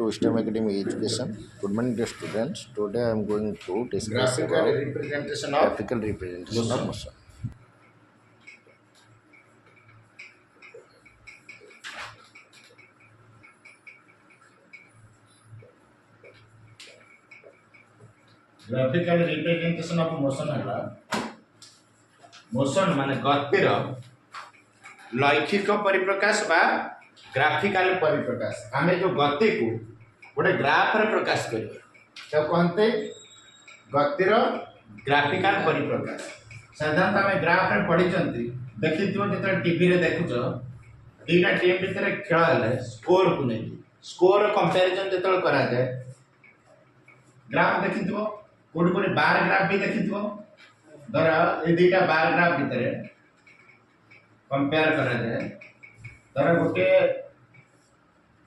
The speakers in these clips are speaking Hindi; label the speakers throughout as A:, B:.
A: to STEM Academy Education. Good morning, dear students. Today I am going to discuss
B: graphical
A: about
B: representation of
A: graphical representation of motion.
B: graphical representation of motion है मोशन माने गतिर लैखिक परिप्रकाश बा ग्राफिकल परिप्रकाश आमे जो गति को गोटे ग्राफ रे प्रकाश करियो तो कहते गतिर ग्राफिकल परिप्रकाश साधारणतः आमे ग्राफ रे पढी चंती देखिथियो जेते टीवी रे देखुचो दीटा टीम भितर खेल हेले स्कोर को नहीं स्कोर कंपैरिजन जेते करा जाए ग्राफ देखिथियो कोडी कोडी बार ग्राफ भी देखिथियो धर ये दुटा बार ग्राफ भितर कंपेयर करा जाए धर गोटे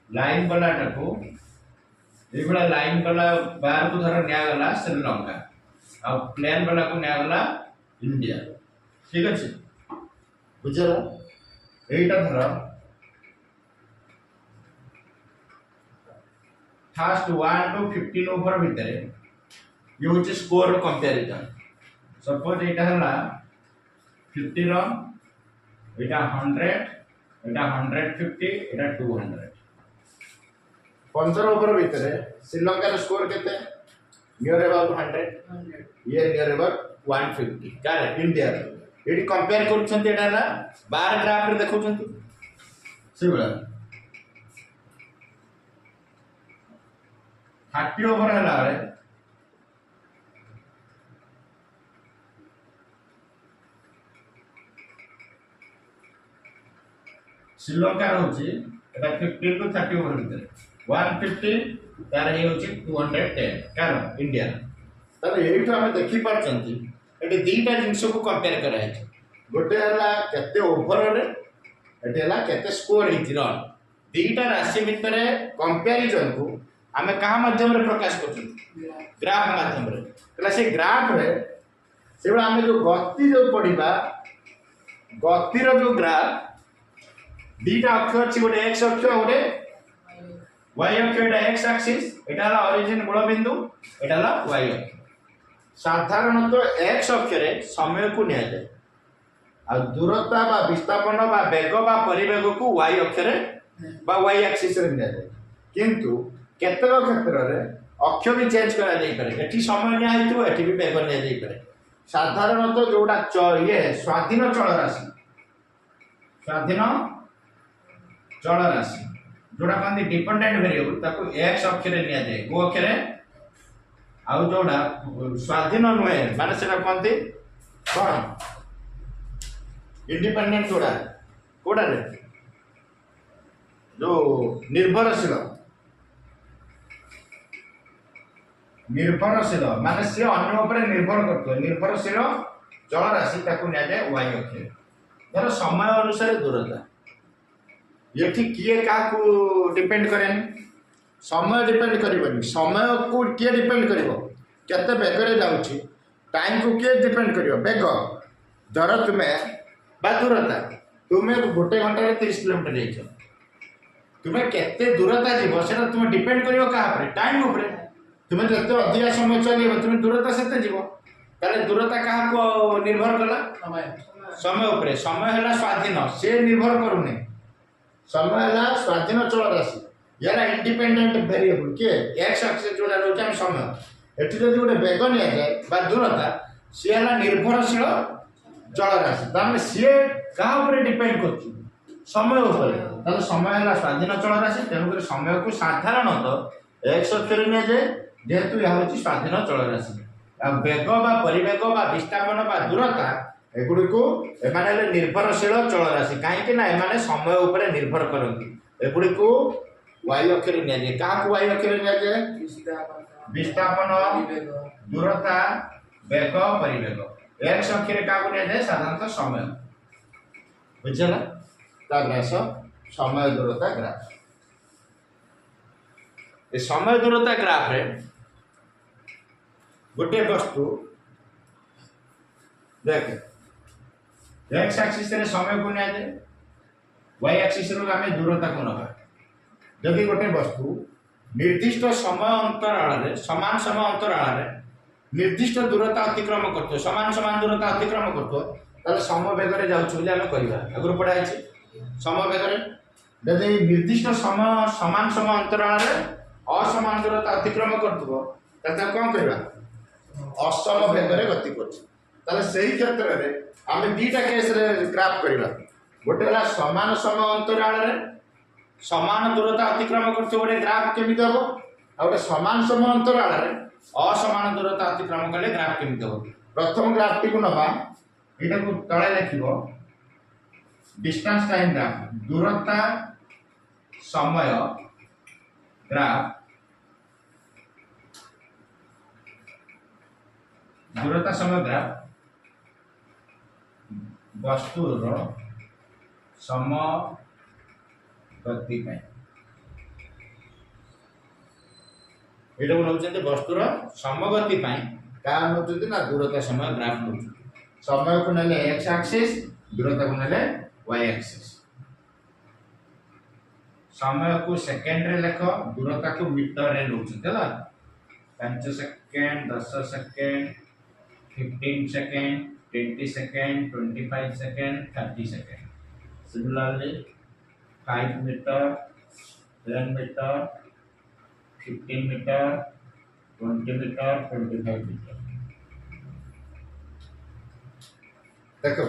B: लाइन वाला को ये बड़ा लाइन वाला बार को धर न्या गला श्रीलंका आ प्लेन वाला को न्या गला इंडिया ठीक अछि बुझला एटा धर फर्स्ट 1 टू 15 ओवर भितर ये होचे स्कोर कंपैरिजन सपोज एटा हला 50 रन एटा 100 एटा 150 एटा 200 15 ओवर भीतर श्रीलंका रो स्कोर केते नियर अबाउट 100 ये नियर अबाउट 150 करेक्ट इंडिया एडी कंपेयर करछन्ते एटा हला बार ग्राफ रे देखौछन्ते सेबला 30 ओवर हला रे श्रीलंका होची एटा 15 टू 30 ओवर भीतर 150 तार हे होची 210 कारण इंडिया तले एठो हम देखि परचंती एटे दीटा जिंस को कंपेयर करा है गोटे हला केते ओवर रे एटे हला केते स्कोर हिची रन दीटा राशि भीतर कंपैरिजन को हमें कहा माध्यम रे प्रकाश करछी ग्राफ माध्यम रे तला से ग्राफ रे सेबा हमें जो गति जो पढिबा गति रो जो ग्राफ दीटा अक्ष अछि गोटे x अक्ष गोटे y अक्ष एटा x एक्सिस एटा ला ओरिजिन मूल बिंदु एटा ला y अक्ष साधारणतः x अक्ष रे समय को निया जाय आ दूरता बा विस्थापन बा वेग बा परिवेग को y अक्ष रे बा y एक्सिस रे निया जाय किंतु केतक क्षेत्र रे अक्ष भी चेंज करा जाय पारे एठी समय निया हेतु एठी भी वेग निया जाय पारे साधारणतः जोडा ये स्वाधीन चल राशि स्वाधीन चल राशि जोड़ा कहते डिपेंडेंट वेरिएबल ताको x अक्ष रे निया जाय को अक्ष रे आ जोड़ा स्वाधीन नुहे माने सेटा कहते कोन इंडिपेंडेंट जोड़ा कोडा रे जो निर्भरशील माने से अन्य ऊपर निर्भर करतो निर्भरशील चल राशि ताको निया जाय y अक्ष रे धर समय अनुसार दूरता ये किए का डिपेंड करे समय डिपेंड करबनी समय को किए डिपेंड करिवो केते बेग रे जाउची टाइम को किए डिपेंड करिवो बेग धर तुमे बा दूरता तुमे गोटे घंटा रे 30 किलोमीटर जाइछो तुमे केते दूरता जीवो सेटा तुमे डिपेंड करिवो का ऊपर टाइम ऊपर तुमे जते अधिक समय चलिबो तुमे दूरता सेते जीवो ताले दूरता कहा को निर्भर कला समय ऊपर समय हला स्वाधीन से निर्भर करूने समय हला स्वाधीन चल राशि यारा इंडिपेंडेंट वेरिएबल के x एक्सिस जोडा रहउछ हम समय एठी जदी गोटे वेग निया जाय बा दूरता से हला निर्भरशील चल राशि तामे से का ऊपर डिपेंड करछि समय ऊपर ताले समय हला स्वाधीन चल राशि तेनु कर समय को साधारणतः x अक्ष रे निया जाय जेहेतु यह होछि स्वाधीन चल राशि आ वेग बा परिवेग बा विस्थापन बा दूरता एगुडी को एमाने निर्भरशील चल राशि काहे कि ना एमाने समय ऊपर निर्भर करंती एगुडी को y अक्ष रे निया जाय का को y अक्ष रे निया जाय विस्थापन दूरता वेग परिवेग x अक्ष रे का को निया जाय साधारणतः समय बुझला ता ग्राफ समय दूरता ग्राफ ए समय दूरता ग्राफ रे गोटे वस्तु देख x एक्सिस रे समय को निया जाय y एक्सिस रो हमें दूरता को नबा जदि गोटे वस्तु निर्दिष्ट समय अंतराल समान समय अंतराल निर्दिष्ट दूरता अतिक्रम करतो समान समान दूरता अतिक्रम करतो ताले समवेगरे जाउछु बोली आमे कहिबा अगर पढा अछि समवेगरे यदि निर्दिष्ट समय समान समय अंतराल असमान दूरता अतिक्रम करतो ताते कोन कहिबा असम वेगरे गति करछ ताले सही क्षेत्र रे आमे दीटा केस रे ग्राफ करिबा गोटे हला समान समय अंतराल रे समान दूरता अतिक्रम करछ गोटे ग्राफ केमिति हबो आ गोटे समान समय अंतराल रे असमान दूरता अतिक्रम कले ग्राफ केमिति हबो प्रथम ग्राफ टी को नबा एटा को तळे लिखिबो डिस्टेंस टाइम ग्राफ दूरता समय ग्राफ दूरता समय ग्राफ वस्तुर सम गति पे एटा को नउचते वस्तुर समगति पई का नउचते ना दूरता समय ग्राफ नउचते समय को नेले x एक्सिस दूरता को नेले y एक्सिस समय को सेकंड रे लेख दूरता को मीटर रे नउचते हला 5 second 10 second 15 second 20 second 25 second 30 second similarly 5 metre 10 metre 15 metre 20 metre 25 metre देखो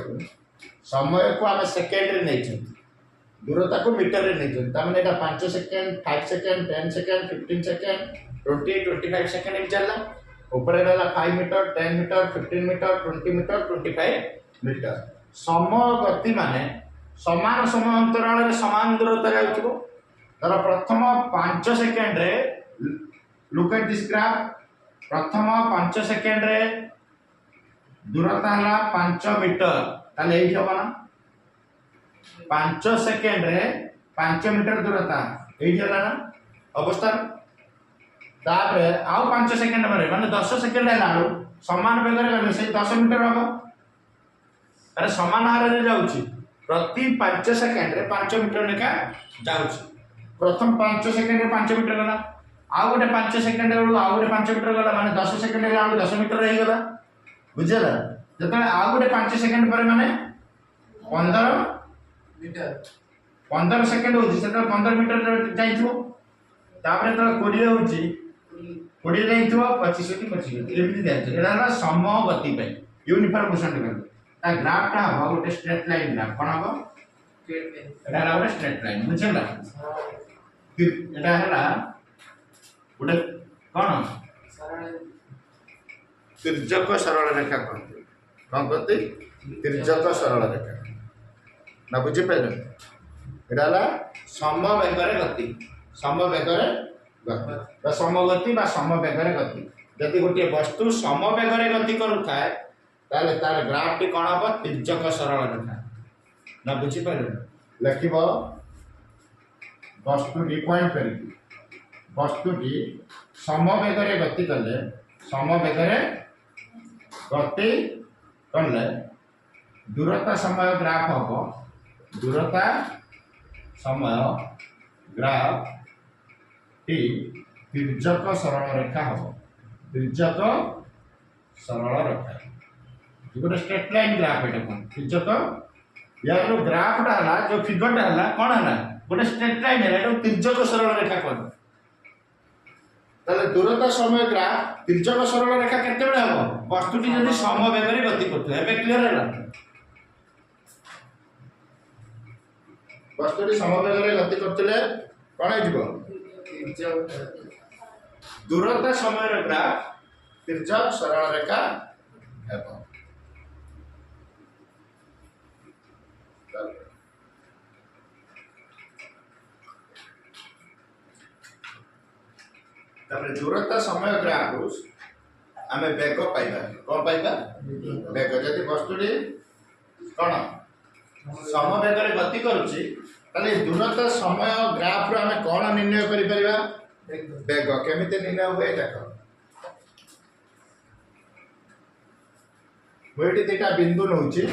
B: समय को आम सेकेंड रे नहीं छन दूरता को मीटर रे नहीं छन तामने एटा 5 second 5 second 10 second 15 second 20 25 second इन चलला ऊपर रहला 5 metre 10 metre 15 metre 20 metre 25 metre समय गति माने समान समय अंतराल रे समान दूरता जाउथबो तर प्रथम 5 सेकंड रे लुक एट दिस ग्राफ प्रथम 5 सेकंड रे दूरता हला 5 मीटर ताले एठी होबा ना 5 सेकंड रे 5 मीटर दूरता एठी हला ना अवस्था तापरे आउ 5 सेकंड माने 10 सेकंड हला समान वेग रे से 10 मीटर होबो अरे समान हार रे जाउची प्रति 5 सेकंड रे 5 मीटर लेखा जाउची प्रथम 5 सेकंड रे 5 मीटर गला आ गोटे 5 सेकंड रे आ गोटे 5 मीटर गला माने 10 सेकंड रे आ 10 मीटर रही गला बुझला जतले आ गोटे 5 सेकंड पर माने 15 मीटर 15 सेकंड होची सेटा 15 मीटर जाइथो तापरे त 20 होची 20 जाइथो 25 की 25 एमि जाइथो एला सम गति पे यूनिफॉर्म मोशन कर ता ग्राफ टा हो गोटे स्ट्रेट लाइन ग्राफ कोन हो एटा गोटे स्ट्रेट लाइन बुझला एटा हला गोटे कोन तिर्यक सरल रेखा कहते कौन कहते तिर्यक सरल रेखा ना बुझे पाइल एटा समवेगरे गति समवेगरे गति समगति बा समवेगरे गति यदि गोटे वस्तु समवेगरे गति करुथाए ताले तार ग्राफ टी कोन हो तिर्यक सरल रेखा ना बुझी पाइल लिखिबो वस्तु डी पॉइंट करी वस्तु टी समवेगरे गति करले समवेगरे गति करले दूरता समय ग्राफ हो दूरता समय ग्राफ टी तिर्यक सरल रेखा हो तिर्यक सरल रेखा गोटे स्ट्रेट लाइन ग्राफ एटा कोन तिर्यक या जो ग्राफ टा हला जो फिगर टा हला कोन हला गोटे स्ट्रेट लाइन है एटा तिर्यक सरल रेखा कोन ताले दूरता समय ग्राफ तिर्यक सरल रेखा केते बेले हबो वस्तुटी जदि समवेगरे गति करथो एबे क्लियर हैला वस्तुटी समवेगरे गति करथले कोन हे जिवो दूरता समय रे ग्राफ तिर्यक सरल रेखा हेबो तापर दूरता समय ग्राफ आमे वेग पाइबा कोन पाइबा वेग जदि वस्तुटी कोन समवेगरे गति करूची ताले दूरता समय ग्राफ रो आमे कोन निर्णय करि परिबा वेग केमिते निर्णय होय देखो वेटी देटा बिंदु नउची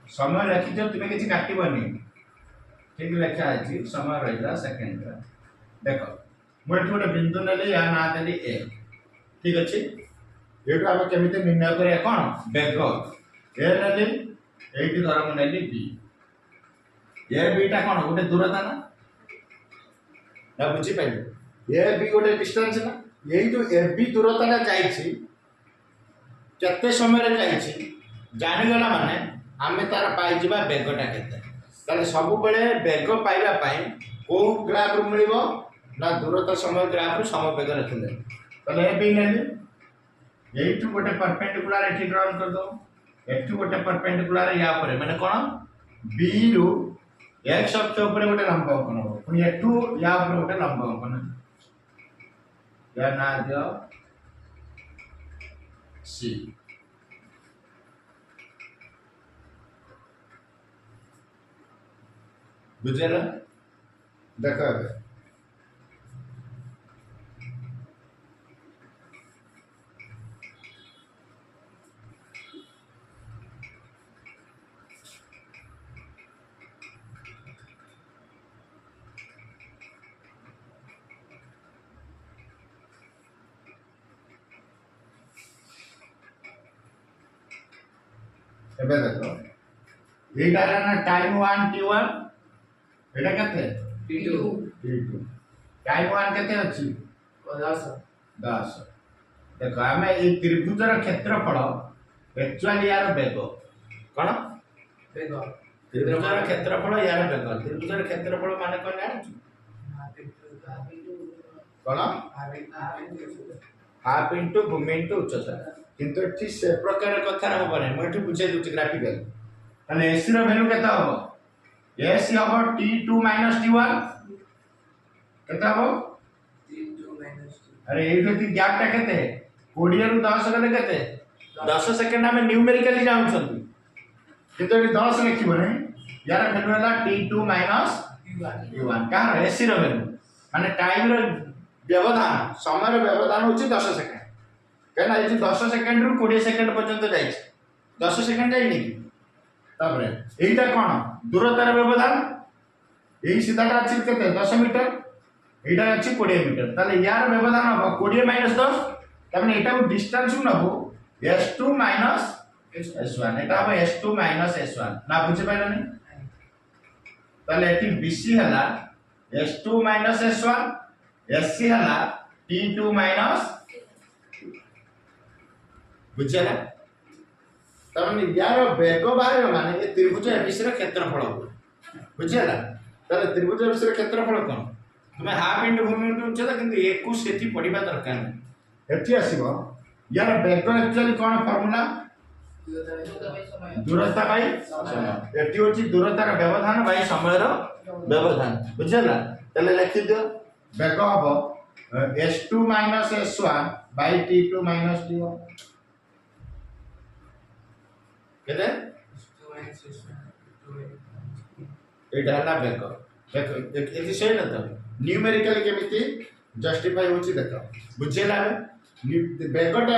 B: समय रखि जो तुमे किछि काटिबनी ठीक लिखा है समय रहा सेकेंड देख मुझे गोटे बिंदु नेली या ना देली ए ठीक अच्छे ये आम केमी निर्णय करिया कौन बेग ए नेली ये धर मुझे बी ए बीटा कौन गोटे दूरता ना बुझीपारे ए बी गोटे डिस्टेंस ना यही जो ए बी दूरता जाइए केते समय जाइए जानीगला माने आम तार पाई बेगटा के सब बेले बेग पाइबा को ग्राफ मिल ना दूरता समय ग्राफ सम बेग रखिले ए बी ने यही गोटे परपेंडिकुलर एठी ड्रॉ कर दो एठू गोटे परपेंडिकुलर या ऊपर माने कोन बी रु एक्स अक्ष ऊपर गोटे लंब अंकन हो पुनी एठू या ऊपर गोटे लंब अंकन या ना दियो सी बुझेला देखो एबे देखो एटा ना टाइम 1 t1 एटा केते t2 टाइम 1 केते अछि 10 देखो हमें ए त्रिभुजर क्षेत्रफल एक्चुअली यार बेग कोन बेग त्रिभुजर क्षेत्रफल यार बेग त्रिभुजर क्षेत्रफल माने कोन जानि कोन हाफ इनटू भूमि इनटू उच्चता किंतु एठी से प्रकार कथा होबने म एठी बुझे दुची ग्राफिकल तने एसी रो वैल्यू केता हो एसी हो t2 t1 केता हो t2 अरे ए गति गैप टा केते 20 रु 10 गले केते 10 सेकंड में न्यूमेरिकली जाउन छथि किंतु एठी 10 लिखिबो नै यार वैल्यू होला t2 t1 का एसी रो वैल्यू माने टाइम रो व्यवधान समय रो व्यवधान होची 10 सेकंड कहना ये 10 सेकंड रु 20 सेकंड पर्यंत जाई 10 सेकंड जाई नहीं तापरे एटा कोन दूरतार व्यवधान एई सीधाटा अछि केते 10 मीटर एटा अछि 20 मीटर ताले यार व्यवधान हो 20 - 10 तबने एटा को डिस्टेंस नबो s2 - s1 एटा हो s2 - s1 ना बुझे पाइला नहीं ताले एटी bc हला s2 - s1 sc हला t2 बुझला तमने यार बेग बाहर माने ये त्रिभुज एबीसी रो क्षेत्रफल बुझला ताले त्रिभुज एबीसी रो क्षेत्रफल कोन तुमे हाफ इनटू भूमि इनटू उच्चता किंतु एकु सेठी पडिबा दरकार नै एठी आसीबो यार बेग एक्चुअली कोन फार्मूला दूरता बाई समय एठी होची दूरतार व्यवधान बाई समय रो व्यवधान बुझला ताले लिखि दियो बेग हबो s2 - s1 by t2 - t1 केते एटा हला बेग देखो एथि से न त न्यूमेरिकली केमिति जस्टिफाई होची देखो बुझेला बेगटा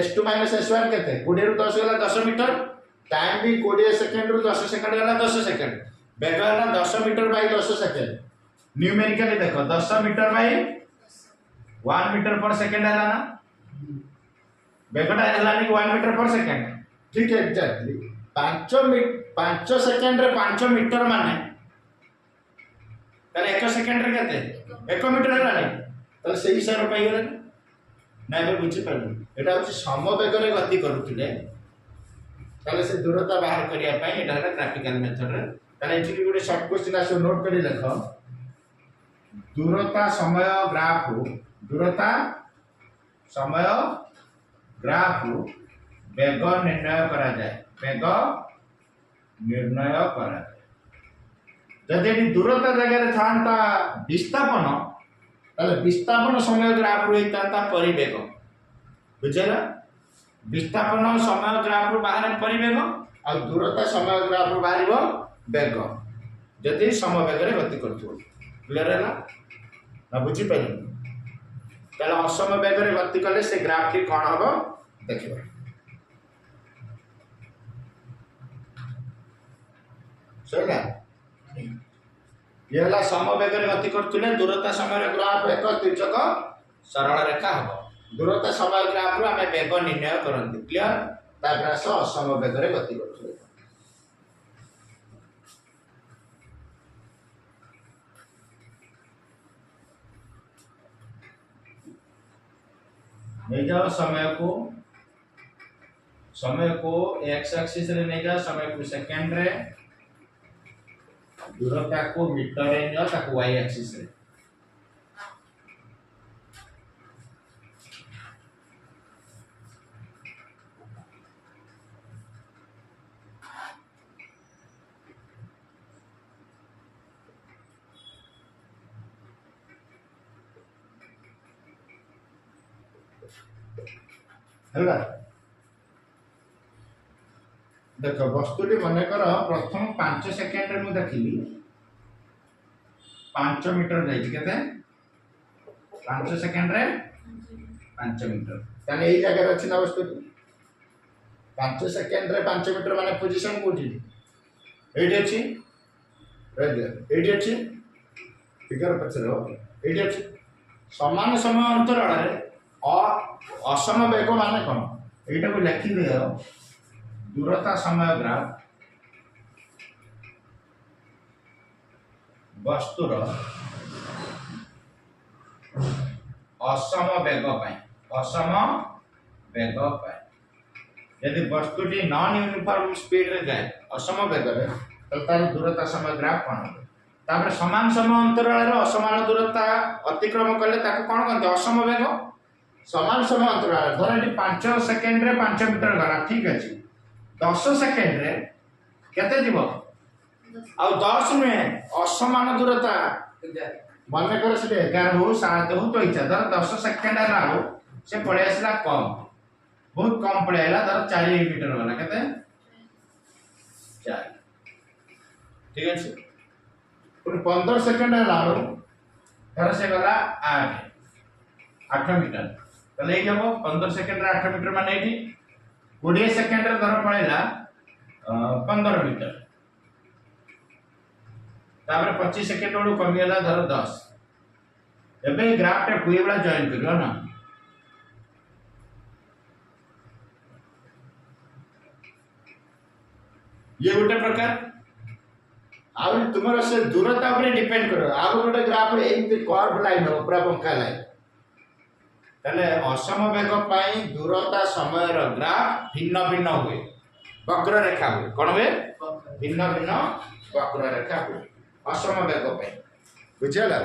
B: s2 - s1 केते 20 रु 10 गला 10 मीटर टाइम भी 20 सेकंड रु 10 सेकंड गला 10 सेकंड बेग हला 10 मीटर बाई 10 सेकंड न्यूमेरिकली देखो 10 मीटर बाई 1 मीटर पर सेकंड हला ना बेगटा हला नि 1 मीटर पर सेकंड ठीक है एग्जैक्टली 5 सेकंड रे 5 मीटर माने ताले 1 सेकंड रे केते 1 मीटर हला नै ताले सेही हिसाब पाई गेले ना बे बुझी पालु एटा होची समवेग रे गति करूथिले ताले से दूरता बाहर करिया पई एटा ग्राफिकल मेथड रे ताले एठी गुटे शॉर्ट क्वेश्चन आसो नोट करी लेखो दूरता समय ग्राफ दूरता समय ग्राफ बेग निर्णय करा जाए बेग निर्णय करा जदि दूरता जगह था विस्थापन ताले विस्थापन समय ग्राफ रही था परिवेग बुझेला विस्थापन समय ग्राफ रु बाहर परिवेग आ दूरता समय ग्राफ रु बाहर बेग जदि समवेग रे गति करथो क्लियर है ना बुझी पाइल ताले असम वेग रे गति कले से ग्राफ टी कोन हबो देखिबा सही ये हला समवेगर गति करतुले दूरता समय ग्राफ एक तिर्यक सरल रेखा हम दूरता समय ग्राफ रो आमे वेग निर्णय करंती क्लियर तापर आस असमवेगर गति करतुले नहीं जाओ समय को एक्स एक्सिस रे नहीं जाओ समय को सेकंड रे दूरता को मीटर रे जाओ ताको वाई एक्सिस रे हला देख वस्तुटी मन कर प्रथम 5 सेकेंड रे मु देखिली 5 मीटर जाई केते 5 सेकेंड रे 5 मीटर ताने एई जगह अछि ना वस्तुटी 5 सेकेंड रे 5 मीटर माने पोजीशन कोठी एठी अछि एठी अछि फिगर पछरे हो एठी अछि समान समय अंतराल रे असम वेग माने कोन एटा को लिखि दियो दूरता समय ग्राफ वस्तुर असम वेग पाए यदि वस्तुटी नॉन यूनिफॉर्म स्पीड रे जाए असम वेग रे तो तार दूरता समय ग्राफ कोन हो तापर समान समय अंतराल रे असमान दूरता अतिक्रम करले ताको कोन कहते असम वेग समान समय अंतराल धर एटी 5 सेकेंड रे 5 मीटर गला ठीक अछि 10 सेकेंड रे केते दिबो आ 10 में असमान दूरता माने कर से 11 हो 7 हो तो इच्छा धर 10 सेकेंड ला हो से पळे आसला कम बहुत कम पळे आला धर 4 मीटर वाला केते 4 ठीक अछि पुनी 15 सेकेंड ला हो धर से गला 8 मीटर तले एई जब 15 सेकेंड रे 8 मीटर माने एठी 20 सेकेंड रे धर पळेला 15 मीटर तापर 25 सेकेंड वालू कमी होला धर 10 एबे ग्राफ रे कोई बड़ा जॉइन करियो ना ये गोटे प्रकार आ तुमर से दूरता पर डिपेंड करो आ गोटे ग्राफ रे एई कर्व लाइन हो पूरा बंका लाइन तले असम वेग पाई दूरता समय रो ग्राफ भिन्न भिन्न हुए वक्र रेखा हुए कोन हुए भिन्न भिन्न वक्र रेखा हुए असम वेग पाई बुझला